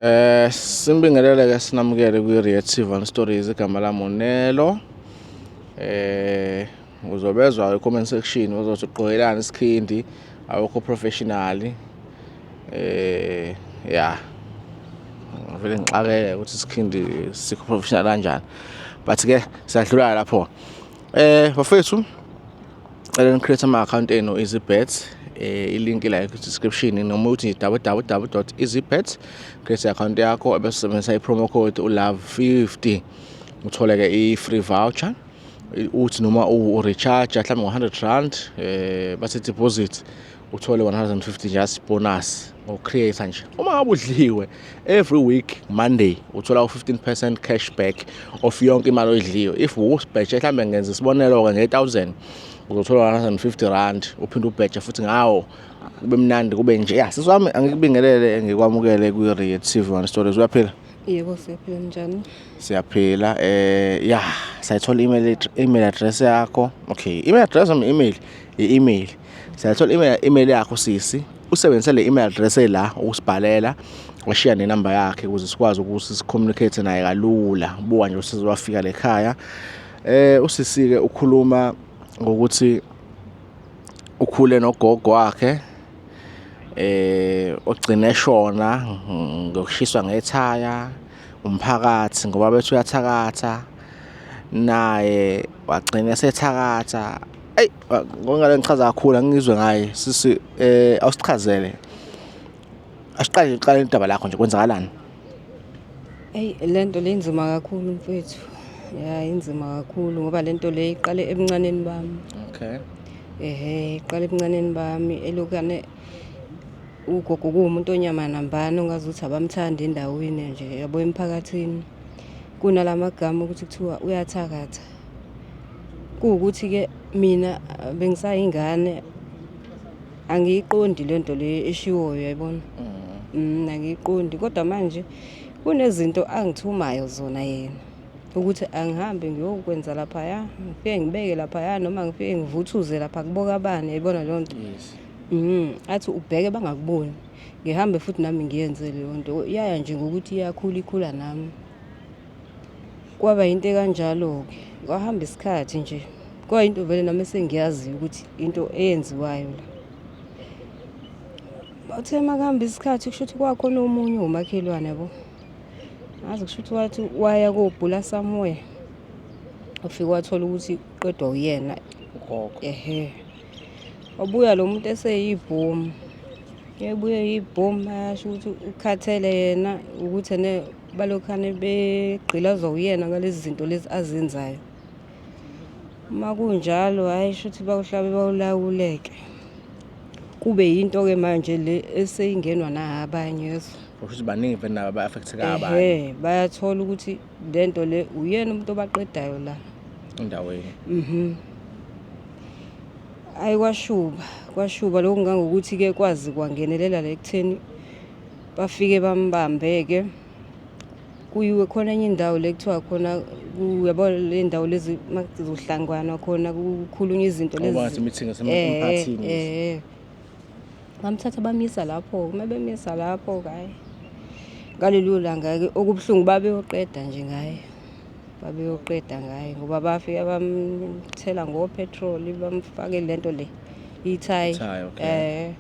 Simbingelele-ke sinamukele kwi-Reactive One Stories, igama lami uNelo. Uzobezwa i-comment section uzothi uqokelani isikhindi, awukho professional. Ya vele ngixakeke ukuthi isikhindi sikho professional kanjani, but-ke siyadlula lapho. Bafethu, create ama-account enu EasyBet. I-link la description noma uthi www.easybet, create i-account yakho ebese usebenzisa i-promo code uLove50 uthole-ke i-free voucher. Uthi noma u-recharge mhlawumbe ngo-R100 base deposit uthole 150 just bonus ngo-creator nje. Uma ngabe udliwe every week Monday uthola u-15% cashback of yonke imali oyidliwe. If usibheje mhlawumbe ngenza isibonelo-ke nge-1000 uzothola R150 uphinde ubheje futhi ngawo, kube mnandi kube nje. Ya sisi wami, angikubingelele ngikwamukele kwi-Reactive One Stories. Uyaphila? Yebo, siyaphila njani? Siyaphila. Ya sayithola email address yakho. Okay, email address noma i-email sayithola email yakho sisi. Usebenzise le email address la usibhalela washiya nenamba yakhe ukuze sikwazi ukuthi sicommunicate naye kalula. Buka nje usizo wafika lekhaya. Usisi-ke ukhuluma ngokuthi ukhule nogogo wakhe ogcine eshona ngokushiswa ngethaya umphakathi ngoba bethu uyathakatha naye wagcina esethakatha. Ngokungale ngichaza kakhulu angizwe ngaye sisi. Awusichazele, asiqale indaba lakho nje, kwenzakalani? Lento le inzima kakhulu mfethu. Ya inzima kakhulu ngoba lento le iqale ebuncaneni bami. Okay. Iqale ebuncaneni bami elokane ugogo kuwumuntu onyama nambani ongazuthi abamthanda endaweni nje yabo emphakathini. Kunalamagama ukuthi kuthiwa uyathakatha. Kuwukuthi-ke mina bengisayingane angiyiqondi lento le eshiwoyo, yayibona. Angiyiqondi kodwa manje kunezinto angithumayo zona yena ukuthi angihambe ngiyokwenza laphaya, ngifike ngibeke laphaya noma ngifike ngivuthuze lapha kuboka abani, yayibona leyo nto. Athi ubheke bangakuboni, ngihambe futhi nami ngiyenze leyo nto. Yaya nje ngokuthi ikhula nami. Kwaba into kanjalo-ke, kwahamba isikhathi nje. Kwayinto vele nami sengiyazi ukuthi into eyenziwayo la. Bathe makuhamba isikhathi kusho ukuthi kwakhona omunye umakhelwane, yabo. Ngazi kusho ukuthi wathi waya kobhula somewhere. Ufike wathola ukuthi uqedwa uyena Ugogo. Wabuya lo muntu eseyibhomu. Yebuye yibhomu asho ukuthi ukhathele yena ukuthi ene balokhane begqilazwa uyena ngalezi zinto lezi azenzayo. Uma kunjalo hayi shuthi bawuhlabe bawulawuleke. Kube yinto-ke manje le eseyingenwa na abanye yeso. Ukuthi baningi vele nabo ba-affecteka abanye. Bayathola ukuthi lento le uyena umuntu obaqedayo la endaweni. Hayi kwashuba lokho ngangokuthi-ke kwazi kwangenelela la ekutheni bafike bambambe-ke. Kuyiwe khona enye indawo le kuthiwa khona uyabona le ndawo lezi makuzohlangwana khona kukhulunywa izinto lezi. Okwathi meeting emphakathini. Bamthatha bamisa lapho, uma bemisa lapho hayi ngalelo langa-ke okubuhlungu babeyoqeda nje ngaye. Babeyoqeda ngaye ngoba bafika bamthela ngopetrol bamfake lento le ithayi. Okay.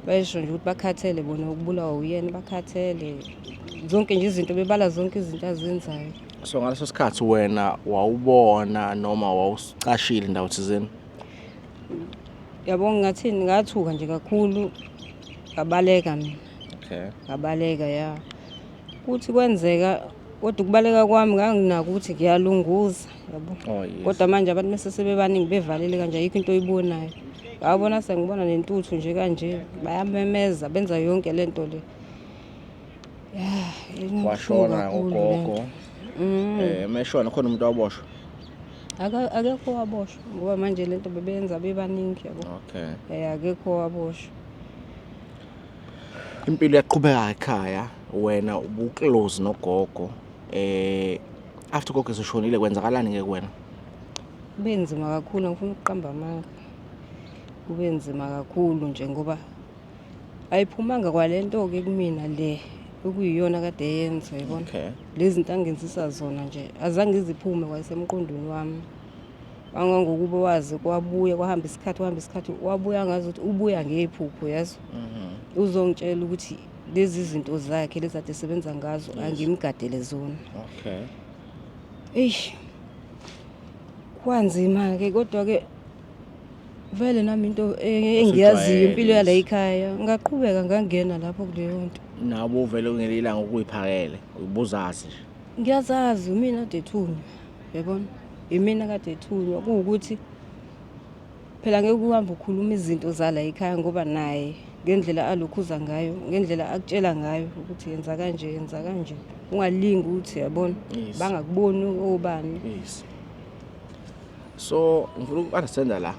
Bayisho nje ukuthi bakhathele bona ukubulawa uyena, bakhathele zonke nje izinto, bebala zonke izinto azenzayo. So ngaleso sikhathi wena wawubona noma wawusicashile indawo thizeni? Yabo ngingathini, ngathuka nje kakhulu, ngabaleka mina. Okay. Ngabaleka ya. Kuthi kwenzeka kodwa ukubaleka kwami nganginako ukuthi ngiyalunguza, yabo. Yes. Kodwa manje abantu mase sebebaningi bevalile kanje ayikho into oyibonayo. Ngabona sengibona nentuthu nje kanje bayamemeza benza yonke lento le. Washona ugogo. Meshona khona umuntu waboshwa? Akekho waboshwa ngoba manje lento bebenza bebaningi, yabo. Okay. Akekho waboshwa. Impilo yaqhubeka ekhaya, wena ubuclose nogogo. After gogo seshonile kwenzakalani ke kuwena? Kube nzima kakhulu, ngifuna ukuqamba amanga. Kube nzima kakhulu nje ngoba ayiphumanga kwalento-ke kumina le okuyiyona kade yenza yabona. Okay. Lezi zinto angenzisa zona nje azange ngiziphume kwasemqondweni wami. Angangokuba wazi kwabuya kwahamba isikhathi wabuya ngazuthi ubuya ngephupho yazo. Uzongitshela ukuthi lezi zinto zakhe lezi ade sebenza ngazo angimgadele zona. Okay. Kwanzima ke kodwa ke vele nami into engiyaziyo impilo yala ekhaya ngaqhubeka ngangena lapho kuleyo nto. Nabo uvele ungelilanga ukuyiphakele ubuzazi nje. Ngiyazazi mina kade ethunywa yabona. Imina kade ethunywa kuwukuthi phela ngeke uhambe ukhuluma izinto zala ekhaya ngoba naye ngendlela alokhuza ngayo ngendlela akutshela ngayo ukuthi yenza kanje ungalingi ukuthi yabona bangakuboni obani. Yes. So ngifuna ukunderstand la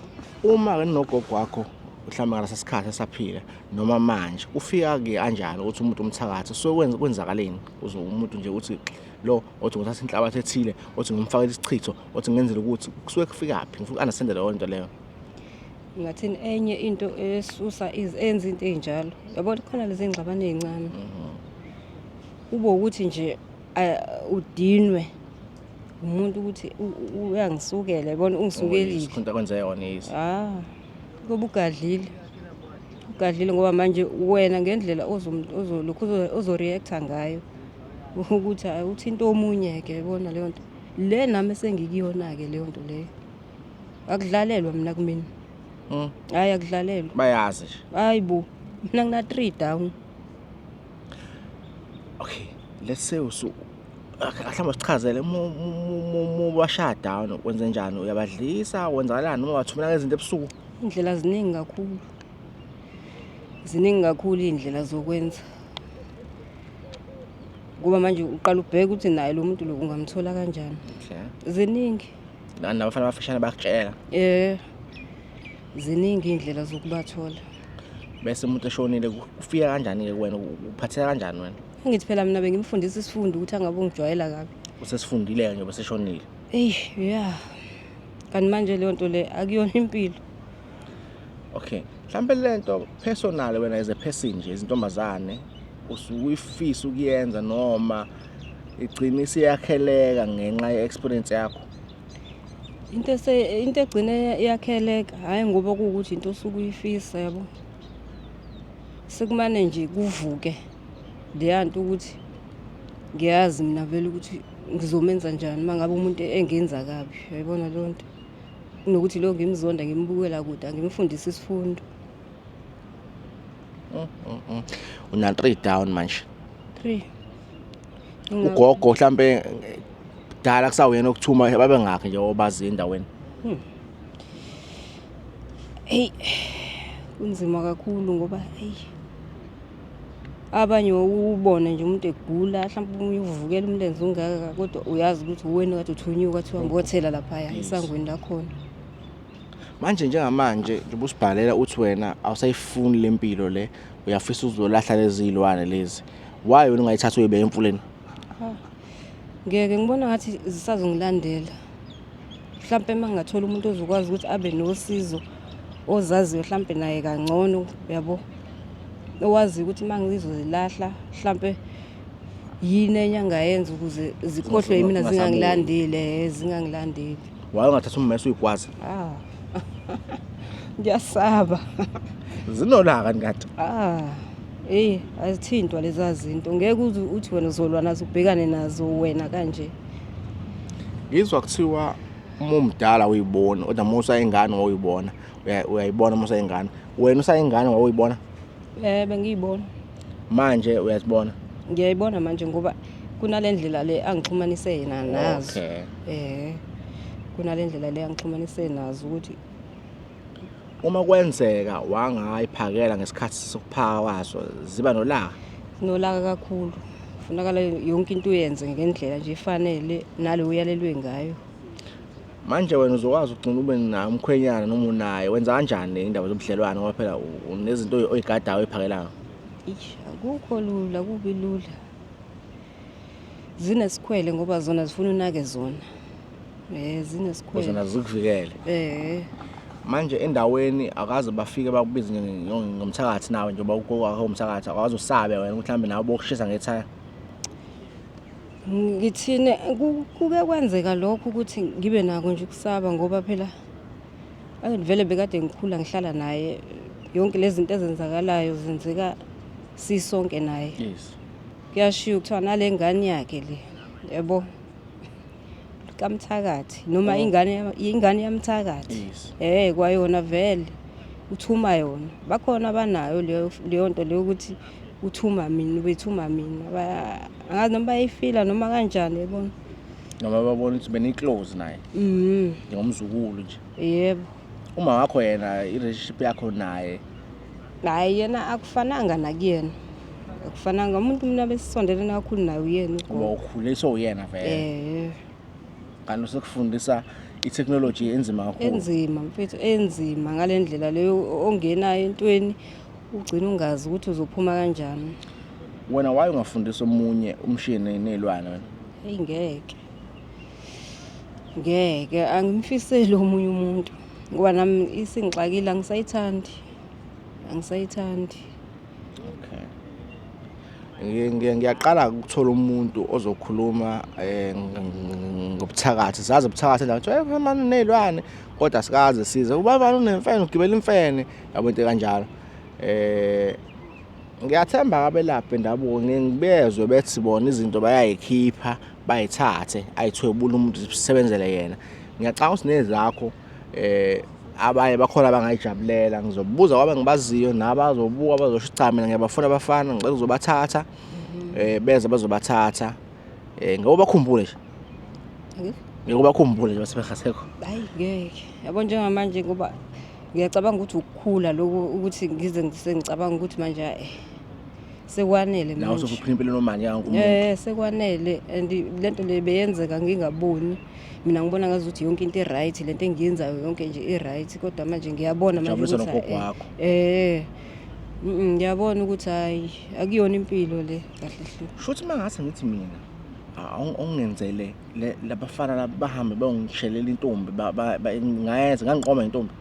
uma ke nogogo wakho mhlawumbe ngalesikhathi esaphila noma manje ufika ke kanjani ukuthi umuntu umthakathi so kwenzakaleni uzo umuntu nje uthi lo othi ngithatha inhlabathi ethile othi ngimfakele isichitho othi ngenzele ukuthi kusuke kufika phi ngifuna ukunderstand leyo nto leyo. Ngathini enye into esusa enza into enjalo yabona khona lezi ngxabane ezincane ube ukuthi nje udinwe umuntu ukuthi uyangisukela yabona ungisukelile ikhonto kwenze yona yisi kuba ugadlile ngoba manje wena ngendlela ozoreacta ngayo ukuthi uthinta omunye ke yabona leyo nto le nami sengikuyona ke leyo nto leyo akudlalelwa mina kumina hayi akudlalelwa bayazi nje hayibo mina ngina 3 down. Okay, let's say mhlawumbe sichazele mubashaya down wenze njani uyabadlisa wenzakalani noma wathumela ngezinto ebusuku. Indlela ziningi kakhulu indlela zokwenza ngoba manje uqala ubheke ukuthi naye lo muntu lo ungamthola kanjani. Ziningi nabafana abafishane bakutshela ziningi indlela zokubathola bese umuntu eshonile ufika kanjani ke wena uphatheka kanjani wena. Ngithi phela mina bengimfundisa isifundo ukuthi angabe ungijwayela kabi usesifundile nje bese eshonile. Kanti manje leyo nto le akuyona impilo. Okay, mhlambe lento personal wena as a person nje izintombazane usukuyifisa ukuyenza noma igcinise yakheleka ngenxa ye-experience yakho. Into egcine yakheleka hayi ngoba kuukuthi into osukuyifisa yabo sekumane nje kuvuke leyanto ukuthi ngiyazi mina vele ukuthi ngizomenza njani mangabe umuntu engenza kabi uyayibona lo nto kunokuthi lo ngimzonda ngimbukela kude ngimfundisa isifundo. Una 3 down manje 3 ugogo mhlambe dala kusawuyena ukuthuma babe ngakho nje obazi endaweni. Kunzima kakhulu ngoba abanye ubone nje umuntu egula mhlawumbe uvukela umlenze ungaka kodwa uyazi ukuthi uwena kade uthunyuka kwathiwa mbothela lapha esangweni lakhona. Manje njengamanje nje usibhalela uthi wena awusayifuni lempilo le uyafisa uzolahla lezi zilwane lezi why wena ungayithatha uyibeke emfuleni. Ngeke ngibona ngathi zisazongilandela mhlawumbe mangathola umuntu ozokwazi ukuthi abe nosizo ozaziyo mhlawumbe naye kangcono yabo owazi ukuthi mangizozilahla mhlawumbe yini enyangayenza ukuze zikhohlwe mina zingangilandeli. Waye ungathatha ummese uyikwazi. Ngiyasaba zinolaka ngathi azithintwa lezi zinto ngeke uthi wena uzolwa nazo ubhekane nazo wena kanje. Ngizwa kuthiwa umdala uyibona kodwa musa ingane ngoyibona uyayibona musa ingane wena usayingane ngoyibona. Bengiyibona manje uyazibona. Ngiyayibona manje ngoba kunalendlela le angixhumanise yena nazo. Kunalendlela le angixhumanise nazo ukuthi uma kwenzeka wangayiphakela ngesikhathi sokuphaka kwaso ziba nolaka kakhulu kufunakala yonke into uyenze ngendlela nje ifanele nalo uyalelwe ngayo. Manje wena uzokwazi ugcina ube nayo umkhwenyana noma unaye wenza kanjani indaba zobudlelwane ngoba phela unezinto oyigadayo oyiphakelayo. Akukho lula kubi lula zinesikhwele ngoba zona zifuna unake zona zinesikhwele zona zikuvikele. manje endaweni akaze bafike bakubize ngomthakathi nawe njengoba ugogo umthakathi akaze usabe wena ukuthi mhlambe nawe bokushisa ngethaya. Ngithini kuke kwenzeka lokho ukuthi ngibe nako nje ukusaba ngoba phela vele bekade ngikhula ngihlala naye yonke lezi zinto ezenzakalayo zenzeka sisonke naye. Yes. Kuyashiya kuthiwa nale ngane yakhe le yabo kaMthakathi noma ingane yaMthakathi. Yes. Kwayona vele uthuma yona bakhona abanayo leyo nto leyo ukuthi uthuma mina ubethuma mina angazi noma bayifila noma kanjani yabona Noma babona ukuthi beni-close naye njengomzukulu nje. yebo Uma wakho yena i-relationship yakho naye hayi yena akufananga nakuyena akufananga umuntu mina besisondelene kakhulu naye uyena ngoba ukhuliswa uyena vele. Kanti usekufundisa i-technology enzima kakhulu. enzima mfethu enzima ngalendlela leyo ongenayo entweni ugcina ungazi ukuthi uzophuma kanjani. Wena waye ungafundisa omunye umshini nezilwane wena? Ngeke angimfiseli omunye umuntu ngoba nami isingixakile angisayithandi. Okay. Ngiyaqala ukuthola umuntu ozokhuluma ngobuthakathi. Sazi ubuthakathi endawo manje nezilwane kodwa sikaze size. Ubaba unemfene ugibela imfene yabo into kanjalo. Ngiyathemba abelaphi bendabuko ngibezwe bethi bona izinto bayayikhipha bayithathe ayithwebula umuntu sisebenzele yena. Ngiyacanga ukuthi nezakho abanye bakhona abangayijabulela ngizobuza kwabe ngibaziyo nabazobuka bazosho cha mina ngiyabafuna abafana ngicela ukuzobathatha beze bazobathatha ngoba bakhumbule nje. Ngoba bakhumbule nje basebehasekho. Hayi ngeke yabo njengamanje ngoba ngiyacabanga ukuthi ukukhula lokho ukuthi ngize ngicabanga ukuthi manje sekwanele manje. Nawe sokuphila impilo nomanje yangumuntu. Sekwanele and lento le beyenzeka ngingaboni. Mina ngibona ngazuthi yonke into right lento engiyenzayo yonke nje i-right kodwa manje ngiyabona manje ukuthi ngiyabona ukuthi hayi akuyona impilo le kahle hle. Shothi mangase ngithi mina ongenzele labafana laba bahambe bayongishelela intombi ngayenza ngangiqoma intombi.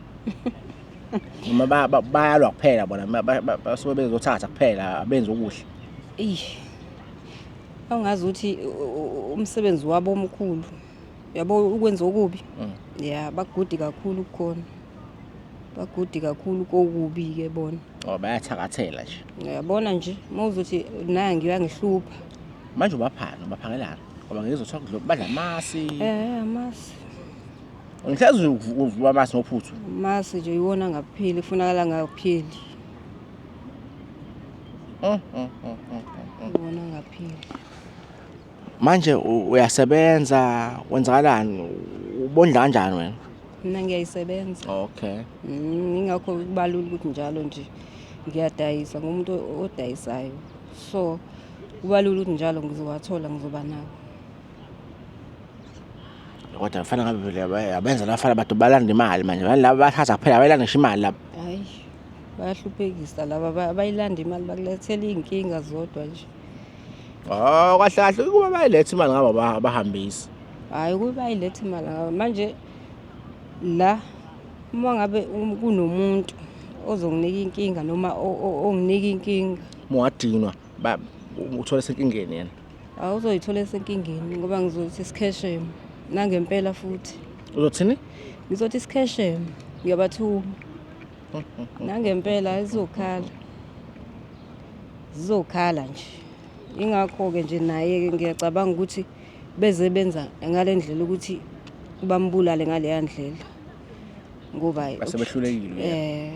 Noma bayalwa kuphela bona basuke bezothatha kuphela abenze okuhle. Awungazi ukuthi umsebenzi wabo omkhulu yabo ukwenza okubi. Bagudi kakhulu kukhona. Bagudi kakhulu kokubi ke bona. Bayathakathela nje. Uyabona nje mawuzothi naye ngiyangihlupha. Manje ubaphala ubaphakelana ngoba ngizothola ukudla badla amasi. Amasi. Ngihlezi uvuba amasi ngophuthu. Amasi nje iwona ngaphili kufunakala ngaphili. Iwona ngaphili. Manje uyasebenza wenzakalani ubondla kanjani wena? Mina ngiyayisebenza. Okay. Ingakho kubalula ukuthi njalo nje ngiyadayisa ngomuntu odayisayo. So kubalula ukuthi njalo ngizowathola ngizoba nawo. Kodwa kufanele ngabe vele abenza lafana abantu balanda imali manje laba bathatha kuphela abayilanda ngisho imali laba. Hayi bayahluphekisa laba bayilanda imali bakulethela inkinga zodwa nje. Kahle kahle kuba bayilethe imali ngaba abahambisi. Hayi kuba bayilethe imali manje la uma ngabe kunomuntu ozonginika inkinga noma onginika inkinga Muwadinwa uthola senkingeni yena. Awuzoyithola senkingeni ngoba ngizothi isikheshe nangempela futhi. Uzothini? Ngizothi isikheshe ngiyabathuma. Nangempela zizokhala nje. Ingakho ke nje naye ngiyacabanga ukuthi beze benza ngalendlela ukuthi bambulale ngale yandlela ngoba basebehlulekile.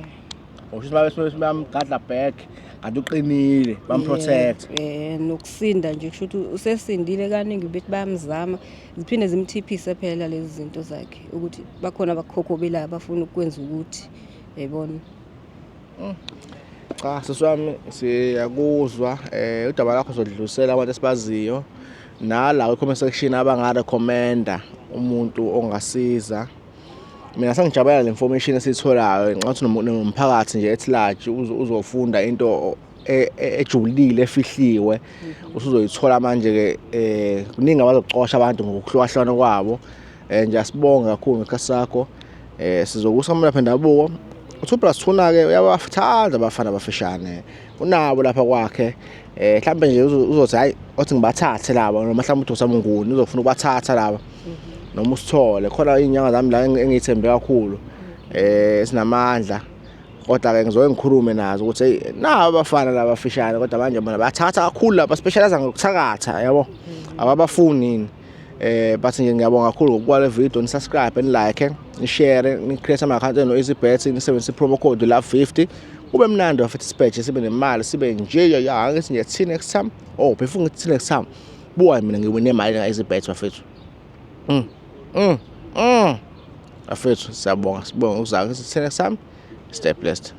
Usho bamgadla back kanti uqinile bamprotect. Nokusinda nje kusho ukuthi usesindile kaningi bethi bayamzama ziphinde zimthiphise phela lezi zinto zakhe ukuthi bakhona abakhokhobelayo bafuna ukwenza ukuthi yayibona. Cha siswami siyakuzwa udaba lakho uzodlulisela abantu esibaziyo nala comment section abangarecommenda umuntu ongasiza. Mina sengijabulela le information esitholayo ngathi nomphakathi nje ethi large uzofunda into ejulile efihliwe usuzoyithola manje ke kuningi abazocosha abantu ngokuhlukahlana kwabo. Nje asibonga kakhulu ngesikhathi sakho sizokusamela lapha endabuko. U2+2 ke uyabathanda abafana abafishane. Unabo lapha kwakhe. Mhlambe nje uzothi hayi othi ngibathathe laba noma mhlawumbe uthi usamnguni uzofuna ukubathatha laba. Noma usithole khona inyanga zami la engithembe kakhulu. Sinamandla. Kodwa ke ngizoke ngikhulume nazo ukuthi hey naba abafana laba abafishane kodwa manje bona bathatha kakhulu laba specialize ngokuthakatha yabo. Ababafuni yini. Bathi nje ngiyabonga kakhulu ngokubuka le video, ni subscribe and like, ni share, ni create ama account eno EasyBet, ni sebenzise promo code LOVE50. Kube mnandi futhi sibheje sibe nemali sibe nje ya ngithi nje till next time. Oh, before ngithi next time. Buya mina ngiwine imali nga EasyBet bafethu. Bafethu siyabonga ukuzaka ngithi till next time. Stay blessed.